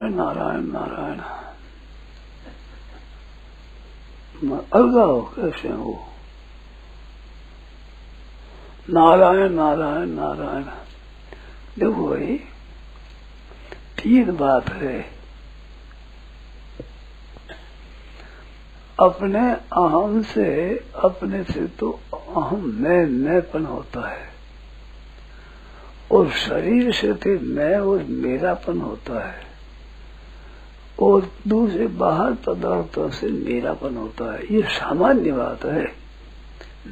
नारायण नारायण अलगा हो कैसे हो? नारायण नारायण नारायण। देखो भाई, तीन बात है। अपने अहम से, अपने से तो अहम मैंपन होता है, और शरीर से तो मैं और मेरापन होता है, और दूसरे बाहर पदार्थों से मेरापन होता है। ये सामान्य बात है,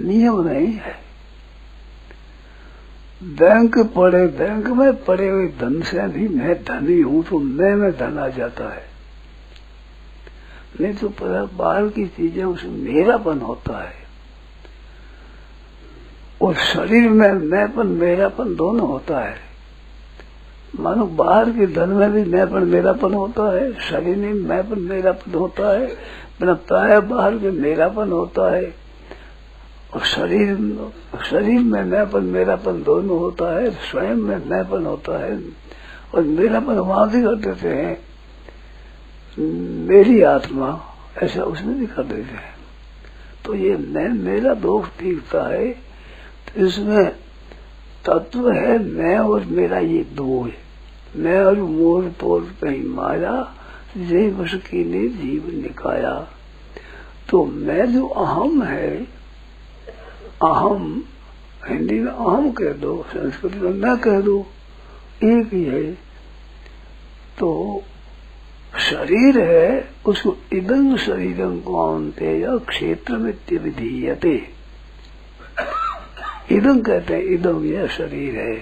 नियम नहीं है। बैंक में पड़े हुए धन से भी मैं धनी हूं तो मैं में धन आ जाता है, नहीं तो बाहर की चीजें उसमें मेरापन होता है। और शरीर में मैंपन मेरापन दोनों होता है। मानो बाहर के धन में भी मैंपन मेरापन होता है, शरीर में मैंपन मेरापन होता है, बिना प्राय बाहर के मेरापन होता है, और शरीर में मैंपन मेरापन दोनों होता है, स्वयं में मैंपन होता है। और मेरापन वहां भी कर देते हैं, मेरी आत्मा, ऐसा उसमें भी कर देते हैं। तो ये मैं मेरा दोष दिखता है, तो इसमें तत्व है मैं और मेरा। ये दो है, मैं और मोर तोड़ कहीं माया, जय बस की ने जीव निकाया। तो मैं जो अहम है, अहम हिंदी में अहम कह दो, संस्कृत में मैं कह दो, एक ही है। तो शरीर है, उसको इदं शरीरं कौन्ते या क्षेत्र में विधीयते। इदं कहते हैं, इदं यह शरीर है।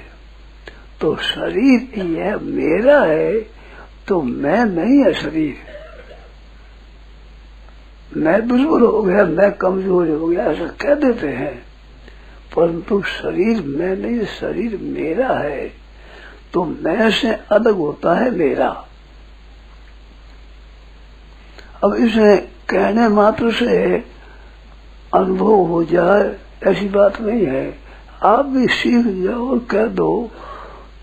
तो शरीर यह मेरा है, तो मैं नहीं है शरीर। मैं दुर्बल हो गया, मैं कमजोर हो गया, ऐसा कह देते हैं, परंतु शरीर मैं नहीं, शरीर मेरा है। तो मैं से अलग होता है मेरा। अब इसे कहने मात्र से अनुभव हो जाए ऐसी बात नहीं है। आप भी सीख जाओ और कह दो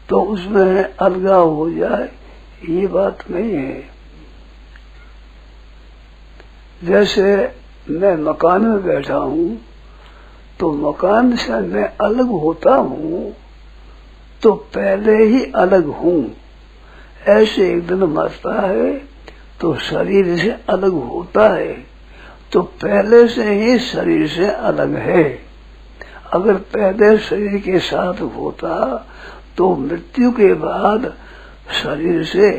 तो उसमें अलगाव हो जाए, ये बात नहीं है। जैसे मैं मकान में बैठा हूं, तो मकान से मैं अलग होता हूं, तो पहले ही अलग हूं। ऐसे एक दिन मरता है तो शरीर से अलग होता है, तो पहले से ही शरीर से अलग है। अगर पहले शरीर के साथ होता तो मृत्यु के बाद शरीर से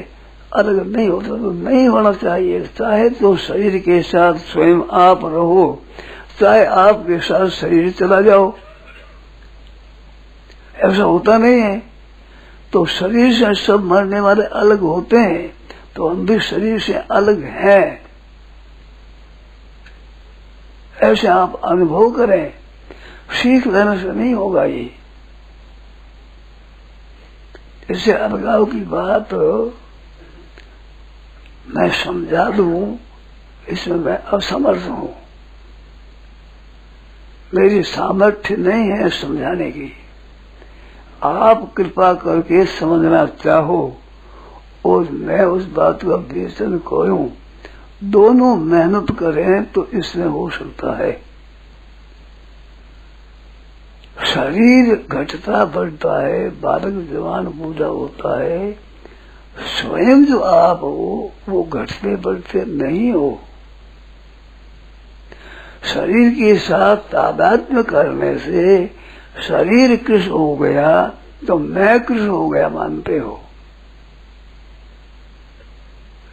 अलग नहीं होता, तो नहीं होना चाहिए। चाहे तो शरीर के साथ स्वयं आप रहो, चाहे आपके साथ शरीर चला जाओ, ऐसा होता नहीं है। तो शरीर से सब मरने वाले अलग होते हैं, तो हम भी शरीर से अलग हैं, ऐसे आप अनुभव करें। सीख लेने से नहीं होगा ये। इससे अलगाव की बात मैं समझा दूं, इसमें मैं असमर्थ हूं, मेरी सामर्थ्य नहीं है समझाने की। आप कृपा करके समझना चाहो और मैं उस बात का व्यसन करूं, दोनों मेहनत करें तो इसमें हो सकता है। शरीर घटता बढ़ता है, बालक जवान बूढ़ा होता है, स्वयं जो आप हो वो घटते बढ़ते नहीं हो। शरीर के साथ तादात्म्य करने से शरीर कृष्ण हो गया, तो मैं कृष्ण हो गया मानते हो।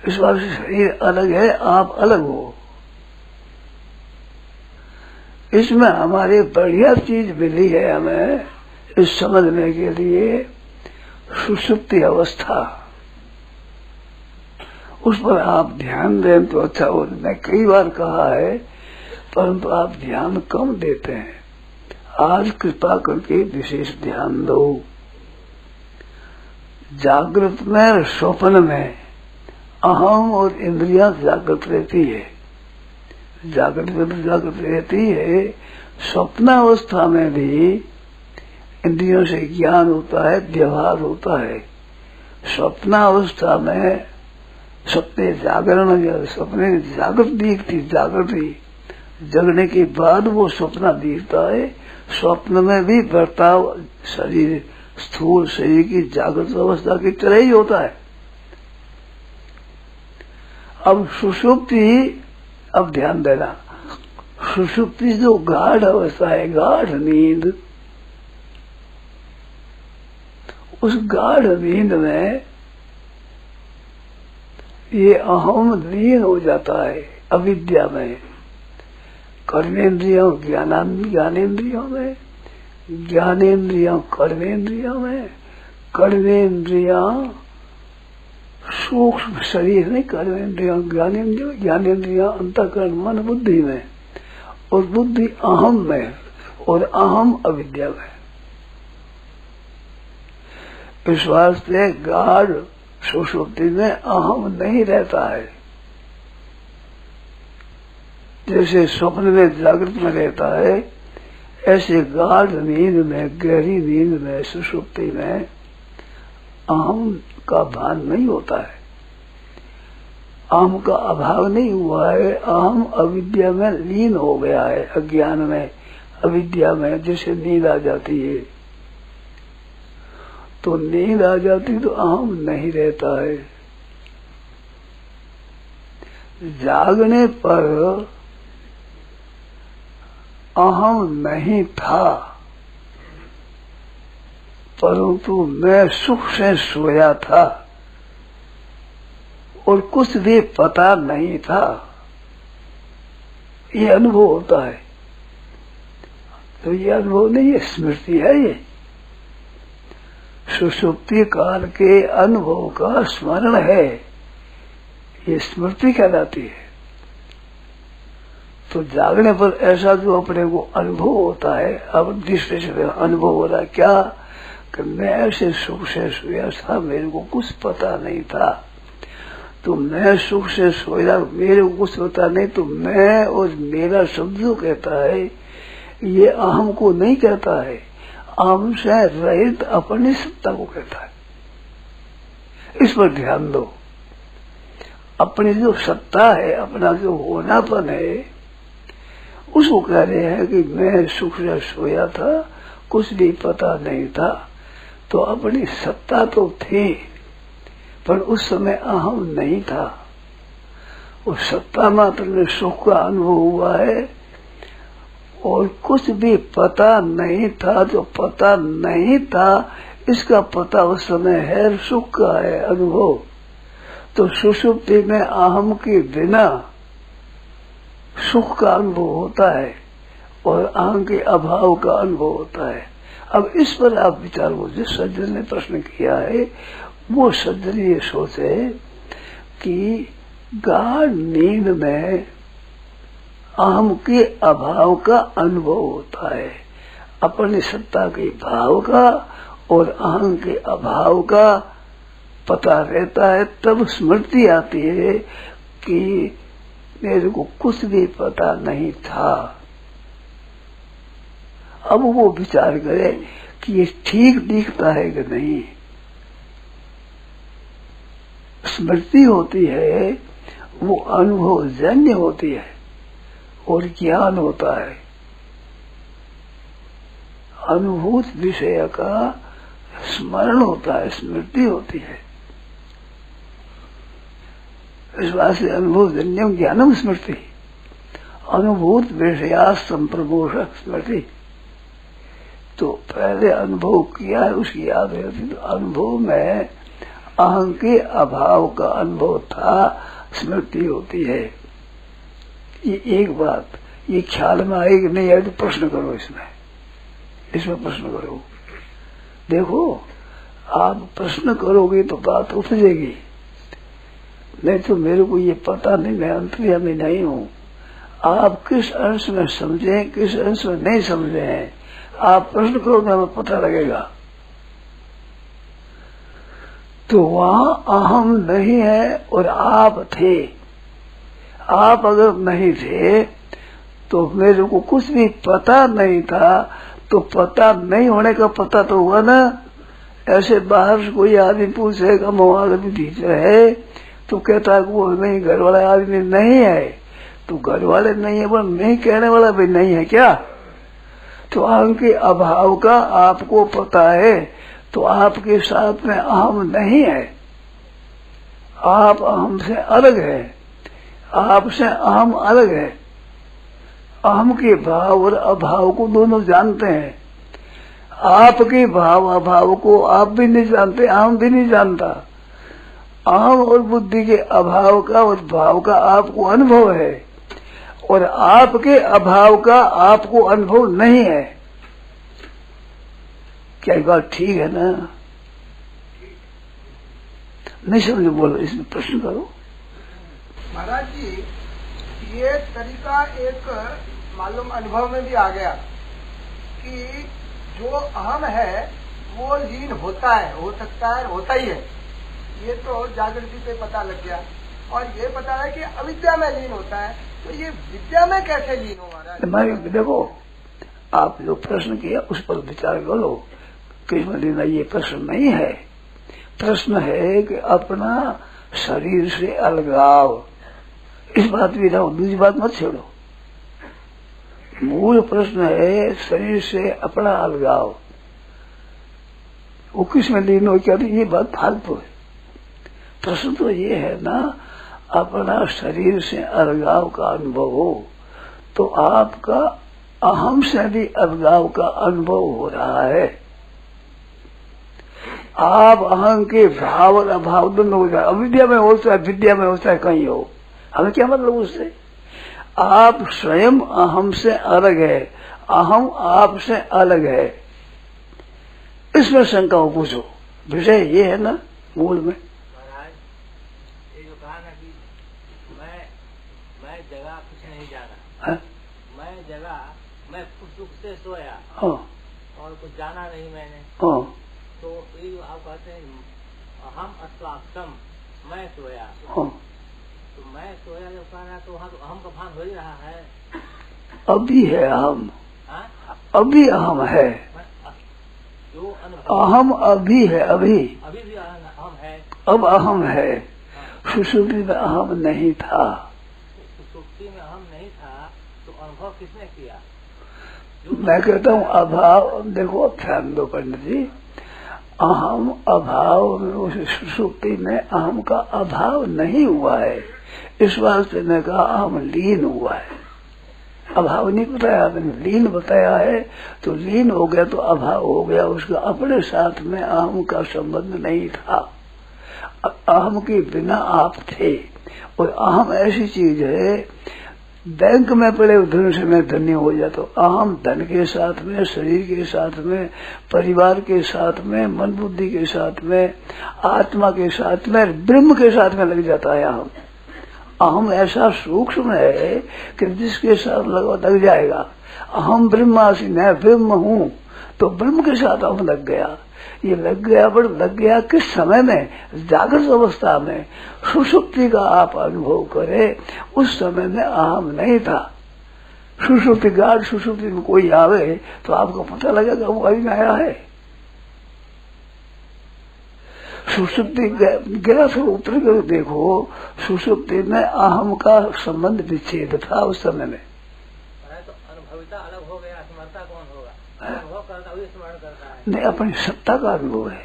इस बात से शरीर अलग है, आप अलग हो। इसमें हमारी बढ़िया चीज मिली है हमें इस समझने के लिए, सुषुप्ति अवस्था। उस पर आप ध्यान दें तो अच्छा हो। मैं कई बार कहा है, परंतु आप ध्यान कम देते हैं। आज कृपा करके विशेष ध्यान दो। जागृत में और स्वप्न में अहम और इंद्रियां जागृत रहती है, जागृत रहती है। स्वप्नावस्था में भी इंद्रियों से ज्ञान होता है, व्यवहार होता है। स्वप्नावस्था में सपने जागरण, सपने जागृत दिखती, जागृति जगने के बाद वो सपना दिखता है। स्वप्न में भी बर्ताव शरीर, स्थूल शरीर की जागृत अवस्था की तरह ही होता है। अब सुषुप्ति, अब ध्यान देना, सुषुप्ति जो गाढ़ अवस्था है, गाढ़ नींद, उस गाढ़ नींद में ये अहम लीन हो जाता है अविद्या में, कर्मेंद्रियों ज्ञानेंद्रियों में, ज्ञानेंद्रियों कर्मेंद्रियों में, कर्मेंद्रियों सूक्ष्म शरीर नहीं, कर्मेंद्रियों ज्ञानेंद्रियों, ज्ञानेंद्रियों अंतःकरण मन बुद्धि में, और बुद्धि अहम में, और अहम अविद्या में। इस वास्ते गाढ़ सुषुप्ति में अहम नहीं रहता है, जैसे स्वप्न में जागृत में रहता है, ऐसे गाढ़ नींद में, गहरी नींद में, सुषुप्ति में अहम का भान नहीं होता है, अहम का अभाव नहीं हुआ है। अहम अविद्या में लीन हो गया है, अज्ञान में, अविद्या में। जैसे नींद आ जाती है, तो नींद आ जाती तो अहम नहीं रहता है। जागने पर अहम नहीं था, परंतु मैं सुख से सोया था और कुछ भी पता नहीं था, ये अनुभव होता है। तो ये अनुभव नहीं है, स्मृति है। ये सुषुप्ति काल के अनुभव का स्मरण है, ये स्मृति कहलाती है। तो जागने पर ऐसा जो अपने को अनुभव होता है, अब दृष्टि से अनुभव हो रहा है क्या, कि मैं ऐसे सुख से सोया था, मेरे को कुछ पता नहीं था। तो मैं सुख से सोया, मेरे को कुछ पता नहीं, तो मैं और मेरा शब्द जो कहता है, ये अहम को नहीं कहता है, अहम से रहित अपनी सत्ता को कहता है। इस पर ध्यान दो। अपनी जो सत्ता है, अपना जो होनापन है, उसको कह रहे हैं कि मैं सुख से सोया था, कुछ भी पता नहीं था। तो अपनी सत्ता तो थी, पर उस समय अहम नहीं था। उस सत्ता मात्र में सुख का अनुभव हुआ है, और कुछ भी पता नहीं था। जो पता नहीं था, इसका पता उस समय है, सुख का है अनुभव। तो सुषुप्ति में अहम के बिना सुख का अनुभव होता है, और अहम के अभाव का अनुभव होता है। अब इस पर आप विचार करो। जिस सज्जन ने प्रश्न किया है, वो सज्जन ये सोचे कि गाढ़ नींद में अहम के अभाव का अनुभव होता है, अपनी सत्ता के भाव का और अहम के अभाव का पता रहता है। तब स्मृति आती है कि मेरे को कुछ भी पता नहीं था। अब वो विचार करे कि ये ठीक दिखता है कि नहीं। स्मृति होती है, वो अनुभव जन्य होती है, और ज्ञान होता है अनुभूत विषय का स्मरण होता है, स्मृति होती है। इस बात से अनुभव जन्यम ज्ञानम स्मृति, अनुभूत विषया संप्रमोषक स्मृति। तो पहले अनुभव किया है, उसकी याद रहती। तो अनुभव में अहं के अभाव का अनुभव था, स्मृति होती है। ये एक बात, ये ख्याल में आए कि नहीं आए तो प्रश्न करो, इसमें प्रश्न करो। देखो, आप प्रश्न करोगे तो बात उठ जाएगी। नहीं तो मेरे को ये पता नहीं, मैं अंतर्यामी नहीं हूँ। आप किस अंश में समझे, किस अंश में नहीं समझे हैं, आप प्रश्न करोगे, हमें पता लगेगा। तो वहां अहम नहीं है और आप थे। आप अगर नहीं थे तो मेरे को कुछ भी पता नहीं था। तो पता नहीं होने का पता तो हुआ ना। ऐसे बाहर से कोई आदमी पूछेगा, मोहागति टीचर है, तो कहता है वो नहीं, घर वाला आदमी नहीं है, तो घर वाले नहीं है, पर नहीं कहने वाला भी नहीं है क्या? तो अहम के अभाव का आपको पता है, तो आपके साथ में अहम नहीं है, आप अहम से अलग है, आपसे अहम अलग है। अहम के भाव और अभाव को दोनों जानते हैं, आपके भाव अभाव को आप भी नहीं जानते, अहम भी नहीं जानता। अहम और बुद्धि के अभाव का और भाव का आपको अनुभव है, और आपके अभाव का आपको अनुभव नहीं है। क्या ये बात ठीक है ना? नहीं समझो, बोलो, इसमें प्रश्न करो। महाराज जी, ये तरीका एक मालूम अनुभव में भी आ गया कि जो अहम है वो लीन होता है, हो सकता है, होता ही है। ये तो जागृति पे पता लग गया, और ये पता है कि अविद्या में लीन होता है। तो ये विद्या में कैसे लीन हो महाराज? हमारी देखो, आप जो प्रश्न किया उस पर विचार करो। किसमें लीन है ये प्रश्न नहीं है, प्रश्न है कि अपना शरीर से अलगाव। इस बात भी रहो, दूसरी बात मत छेड़ो। मूल प्रश्न है शरीर से अपना अलगाव। वो किसमें लीन हो क्या? ये बात फालतू है। प्रश्न तो ये है ना, अपना शरीर से अलगाव का अनुभव हो, तो आपका अहम से भी अलगाव का अनुभव हो रहा है। आप अहम के भाव और अभाव दोनों हो जाए, अविद्या में हो चाहे विद्या में हो चाहे कहीं हो, हमें क्या मतलब उससे? आप स्वयं अहम से अलग है, अहम आपसे अलग है। इसमें शंका हो, पूछो। विषय ये है ना मूल में। महाराज, ये जो कहा ना कि मैं जगह कुछ नहीं जाना, मैं जगह, मैं सुख से सोया, हाँ, और कुछ जाना नहीं मैंने, हाँ, तो ये जो आप कहते हैं अहम अस्वाक्षम, मैं सोया, हाँ, तो मैं सोया जब कह रहा, तो वहाँ तो अहम का भान हो ही रहा है। अभी है अहम, हाँ? अभी अहम है, जो अनुभव अहम अभी है, अभी भी अहम है, अब अहम है। सुषुप्ति में अहम नहीं था। सुसुप्ति में अहम नहीं था, तो अनुभव किसने किया? मैं कहता हूँ अभाव, देखो ध्यान दो पंडित जी, अहम अभाव में, उस सुषुप्ति में अहम का अभाव नहीं हुआ है। इस वास्ते ने कहा अहम लीन हुआ है, अभाव नहीं बताया आपने, लीन बताया है। तो लीन हो गया तो अभाव हो गया, उसका अपने साथ में अहम का संबंध नहीं था। अहम के बिना आप थे, और अहम ऐसी चीज है, बैंक में पड़े धन से मैं धन्य हो जाता, तो अहम धन के साथ में, शरीर के साथ में, परिवार के साथ में, मन बुद्धि के साथ में, आत्मा के साथ में, ब्रह्म के साथ में लग जाता है अहम। अहम ऐसा सूक्ष्म है कि जिसके साथ लग जाएगा। अहम ब्रह्मासीन है, ब्रह्म हूँ, तो ब्रह्म के साथ अहम लग गया। ये लग गया, पर लग गया किस समय में? जागृत अवस्था में। सुषुप्ति का आप अनुभव करें, उस समय में अहम नहीं था। सुषुप्ति, गाढ़ सुषुप्ति में कोई आवे तो आपको पता लगेगा वो अभी आया है। सुषुप्ति गया फिर उतर कर देखो, सुषुप्ति में अहम का संबंध विच्छेद था उस समय में। तो अनुभविता अलग हो गया, स्मरता कौन होगा? अनुभव करता हुआ स्मरण करता है। नहीं, अपनी सत्ता का अनुभव है,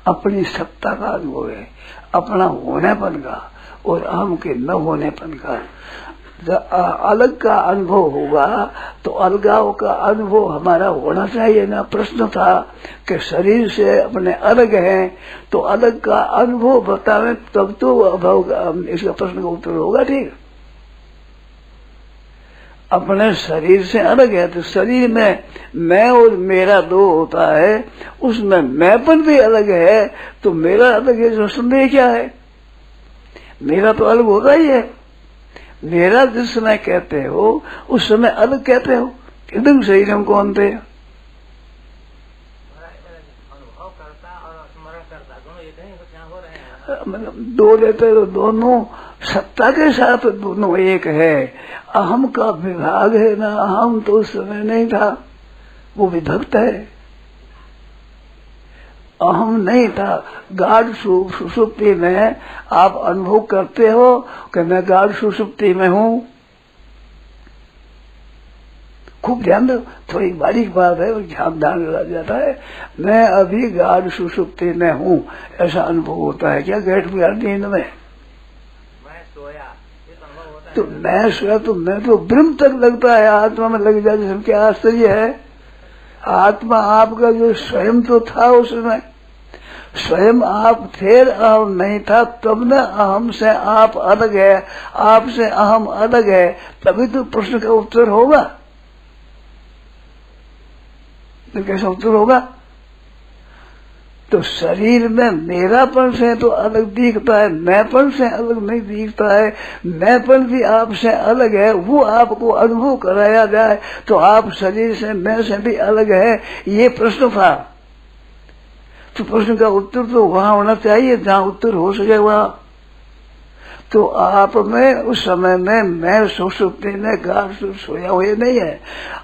अपनी सत्ता का अनुभव है, अपना होनेपन का और अहम के न होनेपन का। जब अलग का अनुभव होगा तो अलगाव का अनुभव हमारा होना चाहिए ना। प्रश्न था कि शरीर से अपने अलग हैं, तो अलग का अनुभव बतावे तब तो अभाव, इसका प्रश्न का उत्तर होगा। ठीक, अपने शरीर से अलग है, तो शरीर में मैं और मेरा दो होता है, उसमें मैंपन भी अलग है, तो मेरा अलग है, जो संदेह क्या है? मेरा तो अलग होगा ही है। मेरा जिस समय कहते हो उस समय अलग कहते हो, एकदम सही। हम कौन थे? अनुभव करता और स्मरण करता दोनों एक ही हो रहे हैं। मतलब दो लेते तो दोनों सत्ता के साथ दोनों एक है। अहम का विभाग है ना, अहम तो उस समय नहीं था, वो विभक्त है। अहम नहीं था। गाढ़ सुषुप्ति में आप अनुभव करते हो कि मैं गाढ़ सुषुप्ति में हूँ। खूब ध्यान दो, थोड़ी बारीक बात है, ध्यान लग जाता है। मैं अभी गाढ़ सुषुप्ति में हूँ, ऐसा अनुभव होता है क्या गैठ में नींद में? मैं सोया, ये अनुभव होता है। तो मैं सोया तो मैं तो ब्रह्म तक लगता है, आत्मा में लग जाए जिसमें क्या आश्चर्य है। आत्मा आपका जो स्वयं तो था, उसमें स्वयं आप थे, अहम नहीं था, तब न अहम से आप अलग है, आपसे अहम अलग है, तभी तो प्रश्न का उत्तर होगा। तो कैसा उत्तर होगा? तो शरीर में मेरापन से तो अलग दिखता है, मैंपन से अलग नहीं दिखता है। मैंपन भी आपसे अलग है, वो आपको अनुभव कराया जाए तो आप शरीर से मैं से भी अलग है, ये प्रश्न था। तो प्रश्न का उत्तर तो वहां होना चाहिए जहां उत्तर हो सके वहां। तो आप में उस समय में मैं सुषुप्ति में गाढ़ सोया हुए नहीं है।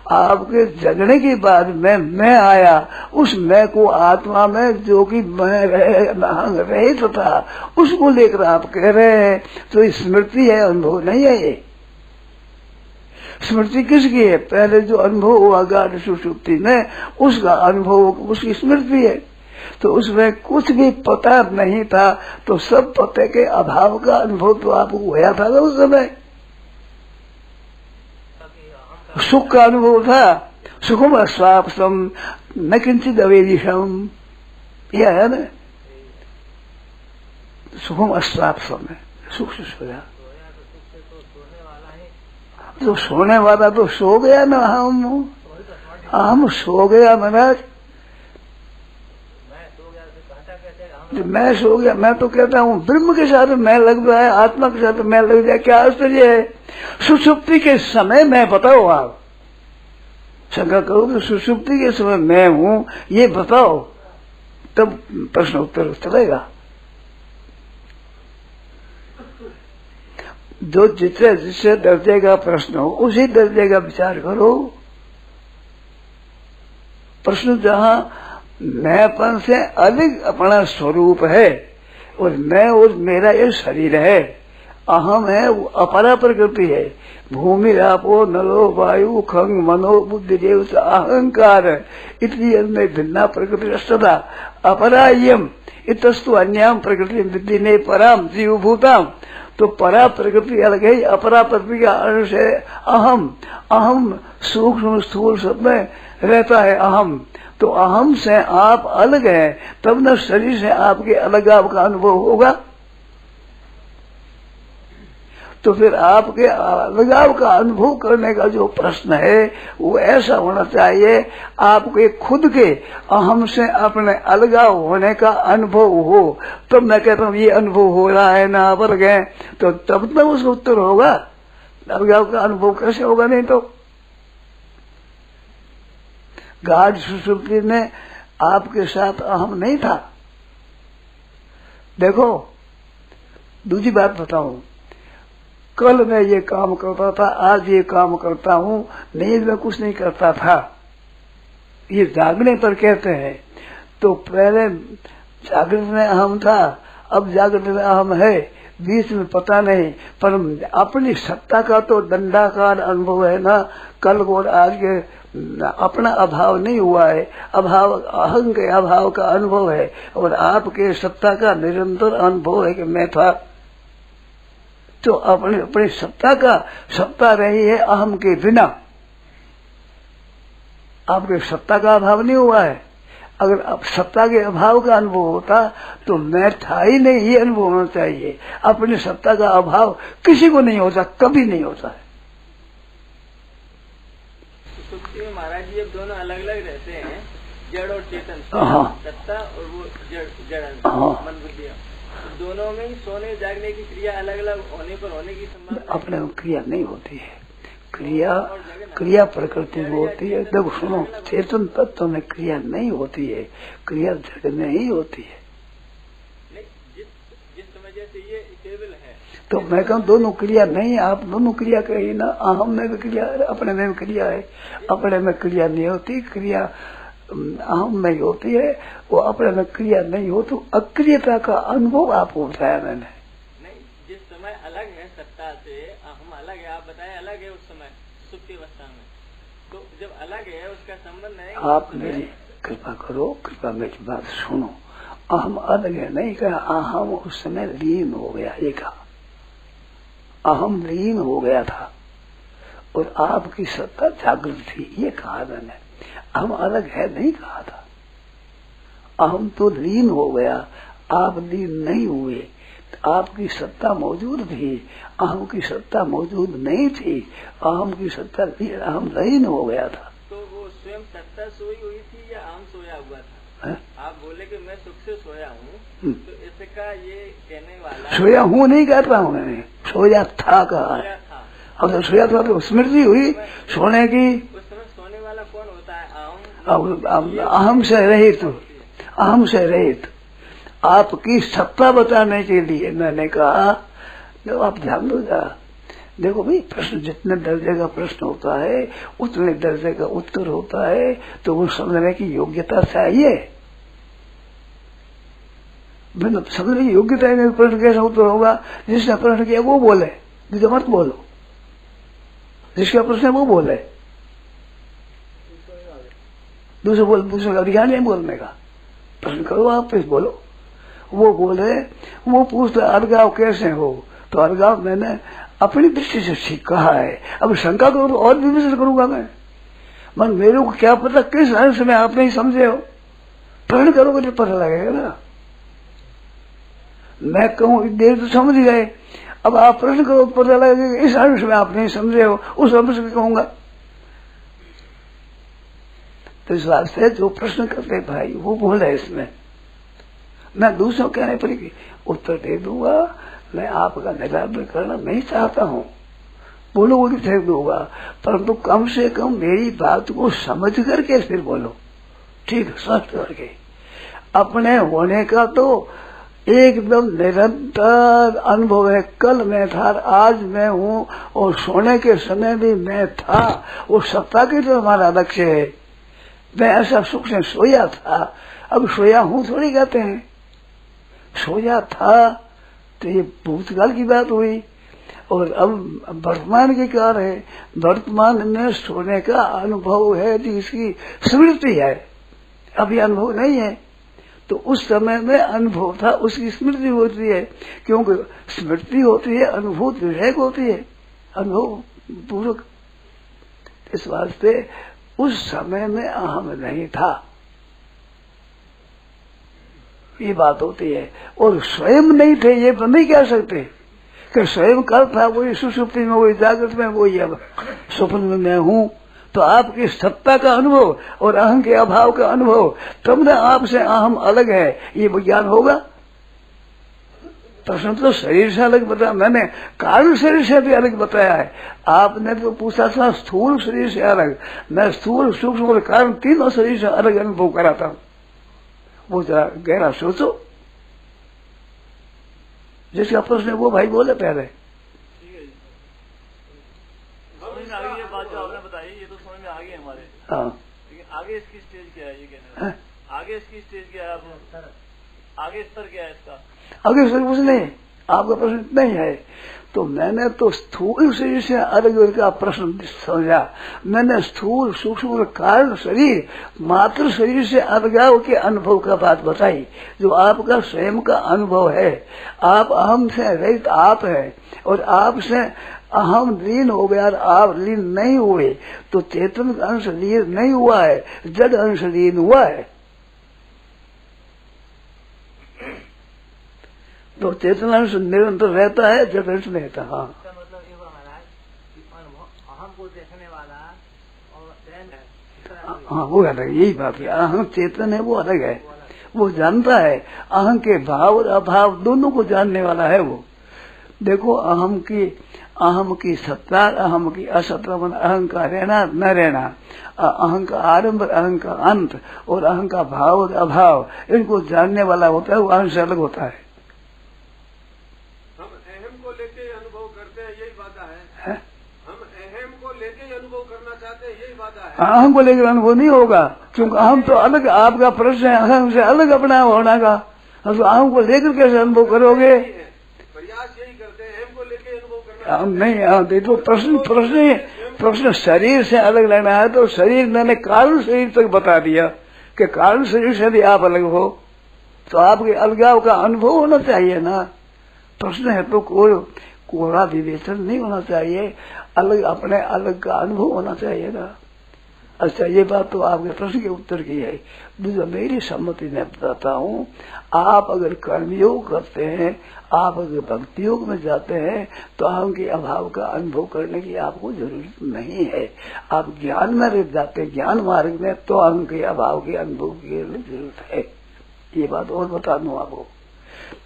आपके जगने के बाद में मैं आया, उस मैं को आत्मा में जो कि मैं रहित था, उसको लेकर आप कह रहे हैं। तो स्मृति है, अनुभव नहीं है। ये स्मृति किसकी है? पहले जो अनुभव हुआ गाढ़ सुषुप्ति में, उसका अनुभव, उसकी स्मृति है। तो उसमें कुछ भी पता नहीं था, तो सब पते के अभाव का अनुभव तो आपको होया था उस समय। सुख का अनुभव था, सुखम अस्वापसम न किंचित अवेदिशम, यह है ना, सुखम अस्वापसम है, सुख से सोया। तो सोने वाला तो सो गया ना, हम सो गया महाराज। मैं सो गया, मैं तो कहता हूँ ब्रह्म के साथ मैं लग रहा है, आत्मा के साथ मैं लग जाए, क्या आश्चर्य है। सुषुप्ति के समय मैं बताओ, आप शंका करो तो सुषुप्ति के समय मैं हूँ ये बताओ, तब प्रश्न उत्तर चलेगा। जो जिससे दर्जे का प्रश्न हो उसी दर्जे का विचार करो। प्रश्न जहाँ मैंपन से अधिक अपना स्वरूप है, और मैं और मेरा ये शरीर है, अहम है, वो अपरा प्रकृति है। भूमि आपो नलो वायु खंग मनो बुद्धि देव अहंकार इतनी भिन्ना प्रकृति सदा अपरायम इतस्तु अन्याम प्रकृति विद्धि ने पराम जीवभूताम। तो परा प्रकृति अलग है, अपरा प्रकृति का अंश है अहम। अहम सूक्ष्म स्थूल सब में रहता है अहम। तो अहम से आप अलग है, तब न शरीर से आपके अलगाव का अनुभव होगा। तो फिर आपके अलगाव का अनुभव करने का जो प्रश्न है वो ऐसा होना चाहिए, आपके खुद के अहम से अपने अलगाव होने का अनुभव हो। तब मैं कहता हूँ ये अनुभव हो रहा है ना अलग है, तो तब तक उसका उत्तर होगा। अलगाव का अनुभव कैसे होगा? नहीं तो गाढ़ सुषुप्ति में आपके साथ अहम नहीं था। देखो दूसरी बात बताऊं, कल मैं ये काम करता था, आज ये काम करता हूँ, नींद में कुछ नहीं करता था, ये जागने पर कहते हैं। तो पहले जागृत में अहम था, अब जागृत में अहम है, बीच में पता नहीं। पर अपनी सत्ता का तो दंडाकार अनुभव है ना। कल और आज के अपना अभाव नहीं हुआ है, अभाव अहं के अभाव का अनुभव है, और आपके सत्ता का निरंतर अनुभव है कि मैं था। तो अपनी सत्ता का सत्ता रही है अहम के बिना, आपके सत्ता का अभाव नहीं हुआ है। अगर अब सत्ता के अभाव का अनुभव होता तो मैं था ही नहीं, ये अनुभव होना चाहिए। अपनी सत्ता का अभाव किसी को नहीं होता, कभी नहीं होता है। सुक्ति में महाराज जी अब दोनों अलग अलग रहते हैं, जड़ और चेतन, सत्ता और वो जड़ मन बुद्धि, दोनों में सोने जागने की क्रिया अलग अलग होने पर होने की संभावना अपने क्रिया नहीं होती है। क्रिया प्रकृति में होती है। देखो सुनो, चेतन तत्व में क्रिया नहीं होती है, क्रिया जड़ में ही होती है। जिस वजह से ये टेबल है, तो मैं कहूँ दोनों क्रिया नहीं, आप दोनों क्रिया कही ना। अहम में भी क्रिया है, अपने में भी क्रिया है। अपने में क्रिया नहीं होती, क्रिया अहम नहीं होती है, वो अपने में क्रिया नहीं हो, तो अक्रियता का अनुभव आपको बताया मैंने। नहीं, जिस समय अलग है सत्ता से, अहम अलग है, आप बताएं अलग है उस समय सुप्ति अवस्था में, तो जब अलग है उसका संबंध है। आप मेरी कृपा करो, कृपा मेरी बात सुनो। अहम अलग है नहीं कहा, अहम उस समय लीन हो गया, ये कहा अहम लीन हो गया था और आपकी सत्ता जागृत थी, ये कहा मैंने। अहम अलग है नहीं कहा था। अहम तो लीन हो गया, आप लीन नहीं हुए। आपकी सत्ता मौजूद थी, अहम की सत्ता मौजूद नहीं थी। अहम की सत्ता अहम लीन हो गया था। तो वो स्वयं सत्ता सोई हुई थी या अहम सोया हुआ था? है? आप बोले कि मैं सुख से सोया हूँ, तो इसका ये कहने वाला सोया हूँ नहीं कहता हूँ मैंने, सोया था कहा है। अब तो सोया था तो स्मृति हुई सोने की। उस समय सोने वाला कौन होता है? अहम। अहम से रहित, अहम से रहित आपकी सत्ता बताने के लिए मैंने कहा। जब आप ध्यान दो जा, देखो भाई प्रश्न जितने दर्जे का प्रश्न होता है उतने दर्जे का उत्तर होता है, तो वो समझने की योग्यता चाहिए। समझने की योग्यता है, प्रश्न कैसा उत्तर होगा? जिसने प्रश्न किया वो बोले, मुझे मत बोलो। जिसका प्रश्न है वो बोले, दूसरे बोल, दूसरे का अधिकार नहीं बोलने का। प्रश्न करो आप, फिर बोलो। वो बोले, वो पूछते अलगाव कैसे हो, तो अलगाव मैंने अपनी दृष्टि से ठीक कहा है। अब शंका करो तो और भी विचार करूंगा मैं। मन मेरे को क्या पता किस अंश में आप नहीं समझे हो। प्रश्न करोगे तो पता लगेगा ना। मैं कहूँ देर तो समझ गए, अब आप प्रश्न करो तो पता लगेगा इस अंश में आप नहीं समझे हो, उस अंश में कहूंगा। तो इस वास्ते जो प्रश्न करते भाई वो बोले, इसमें मैं दूसरों कहने पर उत्तर दे दूंगा। मैं आपका निरादर करना नहीं चाहता हूँ, बोलो वो भी फेंक दूंगा, परंतु कम से कम मेरी बात को समझ करके फिर बोलो, ठीक स्पष्ट करके। अपने होने का तो एकदम निरंतर अनुभव है। कल मैं था, आज मैं हूँ, और सोने के समय भी मैं था। वो सत्ता की तो हमारा लक्ष्य है। मैं ऐसा सुख से सोया था, अब सोया हूँ थोड़ी कहते हैं। सोया था तो ये भूतकाल की बात हुई, और अब वर्तमान की कार है। वर्तमान में सोने का अनुभव है जिसकी स्मृति है, अभी अनुभव नहीं है। तो उस समय में अनुभव था, उसकी स्मृति होती है, क्योंकि स्मृति होती है अनुभूत विषयक होती है, अनुभव पूर्वक। इस वास्ते उस समय में अहम नहीं था, ये बात होती है। और स्वयं नहीं थे ये तो नहीं कह सकते कि स्वयं कल था, वही सुषुप्ति में, वही जागृत में, वही अब स्वप्न में मैं हूँ। तो आपकी सत्ता का अनुभव और अहम के अभाव का अनुभव, तब न आपसे अहम अलग है, ये विज्ञान होगा। प्रश्न तो शरीर से अलग बताया मैंने, कारण शरीर से भी अलग बताया है। आपने तो पूछा था स्थूल शरीर से अलग, मैं स्थूल सूक्ष्म और कारण तीनों शरीर से अलग अनुभव कराता हूँ। वो जरा गहरा सोचो। जिसका प्रश्न वो भाई बोले पहले। ये बात जो आपने बताई ये तो समझ में आ गई हमारे। हाँ, लेकिन आगे इसकी स्टेज क्या है ये कहने में? आगे इसकी स्टेज क्या है? आप आगे स्तर क्या है इसका? आगे स्तर कुछ नहीं, आपका प्रश्न नहीं है। तो मैंने तो स्थूल शरीर से अलग का प्रश्न समझा। मैंने स्थूल सूक्ष्म कारण शरीर मात्र शरीर से अलगाव के अनुभव का बात बताई, जो आपका स्वयं का अनुभव है। आप अहम से रहित आप है, और आपसे अहम लीन हो गया, आप लीन नहीं हुए, तो चेतन अंश लीन नहीं हुआ है, जड़ अंश लीन हुआ है। तो चेतन अंश निरंतर रहता है, जड़ अंश नहीं रहता। हाँ, मतलब ये हुआ महाराज कि अहम को देखने वाला और हाँ वो अलग, यही बात है। अहम चेतन है वो अलग है, वो जानता है। अहम के भाव और अभाव दोनों को जानने वाला है वो। देखो अहम की सत्ता, अहम की असत्ता, अहम का रहना न रहना, अहम का आरंभ, अहम का अंत, और अहम का भाव और अभाव, इनको जानने वाला होता है, वो अहम से अलग होता है। हम अहम को लेके अनुभव करते हैं, यही बात है। हम अहम को लेके अनुभव करना चाहते हैं, यही बात है। अहम को लेकर अनुभव नहीं होगा, क्योंकि अहम तो अलग, आपका प्रश्न है अहम से अलग अपना होना का। तो अहम को लेकर कैसे अनुभव करोगे? प्रयास यही करते हैं अहम को लेकर अनुभव करना। हम नहीं, देखो प्रश्न शरीर से अलग लेना है तो शरीर मैंने कारण शरीर तक बता दिया कि कारण शरीर से भी आप अलग हो, तो आपके अलगाव का अनुभव होना चाहिए ना। प्रश्न है तो कोरा विवेचन नहीं होना चाहिए, अलग अपने अलग का अनुभव होना चाहिए ना। अच्छा, ये बात तो आपके प्रश्न के उत्तर की है। दूसरा, मेरी सम्मति में बताता हूँ, आप अगर कर्मयोग करते हैं, आप अगर भक्ति योग में जाते हैं तो अहम के अभाव का अनुभव करने की आपको जरूरत नहीं है। आप ज्ञान में रह जाते हैं, ज्ञान मार्ग में, तो अहम के अभाव के अनुभव की जरूरत है। ये बात और बता दूं आपको।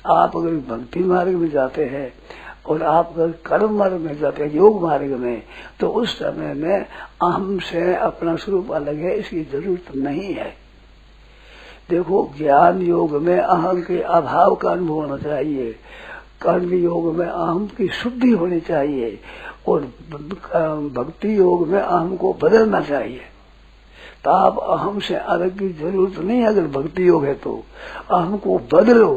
आप अगर भक्ति मार्ग में जाते हैं और आप अगर कर्म मार्ग में जाते हैं, योग मार्ग में, तो उस समय में अहम से अपना स्वरूप अलग है, इसकी जरूरत नहीं है। देखो, ज्ञान योग में अहम के अभाव का अनुभव होना चाहिए, कर्म योग में अहम की शुद्धि होनी चाहिए, और भक्ति योग में अहम को बदलना चाहिए। तो आप अहम से अलग की जरूरत नहीं है। अगर भक्ति योग है तो अहम को बदलो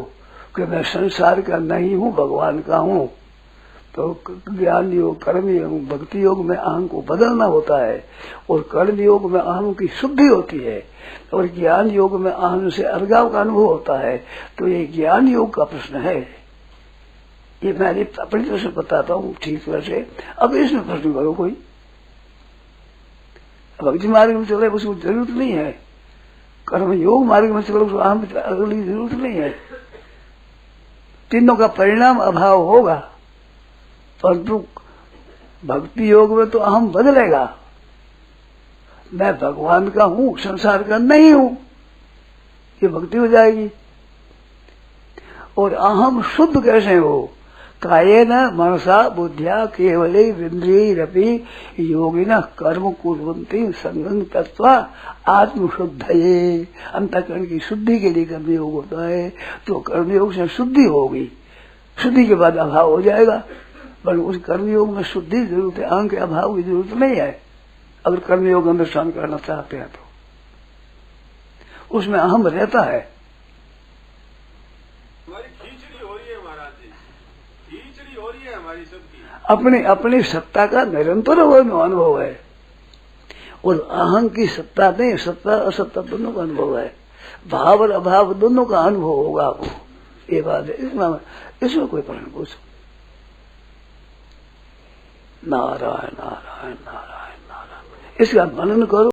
कि मैं संसार का नहीं हूँ, भगवान का हूँ। तो ज्ञान योग, कर्म योग, भक्ति योग में अहम को बदलना होता है, और कर्म योग में अहम की शुद्धि होती है, और ज्ञान योग में अहम से अलगाव का अनुभव होता है। तो ये ज्ञान योग का प्रश्न है। ये मैं अपनी तरफ से बताता हूँ ठीक तरह से। अब इसमें प्रश्न करो कोई। भक्ति मार्ग में चले उसको जरूरत नहीं है, कर्म योग मार्ग में चलो उसको अहम अगली जरूरत नहीं है। तीनों का परिणाम अभाव होगा, परंतु भक्ति योग में तो अहम बदलेगा। मैं भगवान का हूँ, संसार का नहीं हूँ, ये भक्ति हो जाएगी। और अहम शुद्ध कैसे हो? कायेन मनसा बुद्धिया केवले इंद्रियैरपि योगिनः कर्म कुर्वन्ति संगं तत्वा आत्मशुद्धये। अंतःकरण की शुद्धि के लिए कर्मयोग होता है, तो कर्मयोग से शुद्धि होगी, शुद्धि के बाद अभाव हो जाएगा। पर उस कर्मयोग में शुद्धि जरूरत है, अहम के अभाव की जरूरत नहीं है। अगर कर्मयोग अनुष्ठान करना चाहते हैं तो उसमें अहम रहता है। हमारी खींचड़ी हो रही है महाराज जी, खींचड़ी हो रही है हमारी सबकी। अपनी सत्ता का निरंतर अनुभव है, और अहम की सत्ता नहीं, सत्ता असत्ता दोनों का अनुभव है। भाव और अभाव दोनों का अनुभव होगा आपको, ये बात है। इसमें कोई प्रश्न पूछो। नारायण नारायण नारायण नारायण, इसका मनन करो।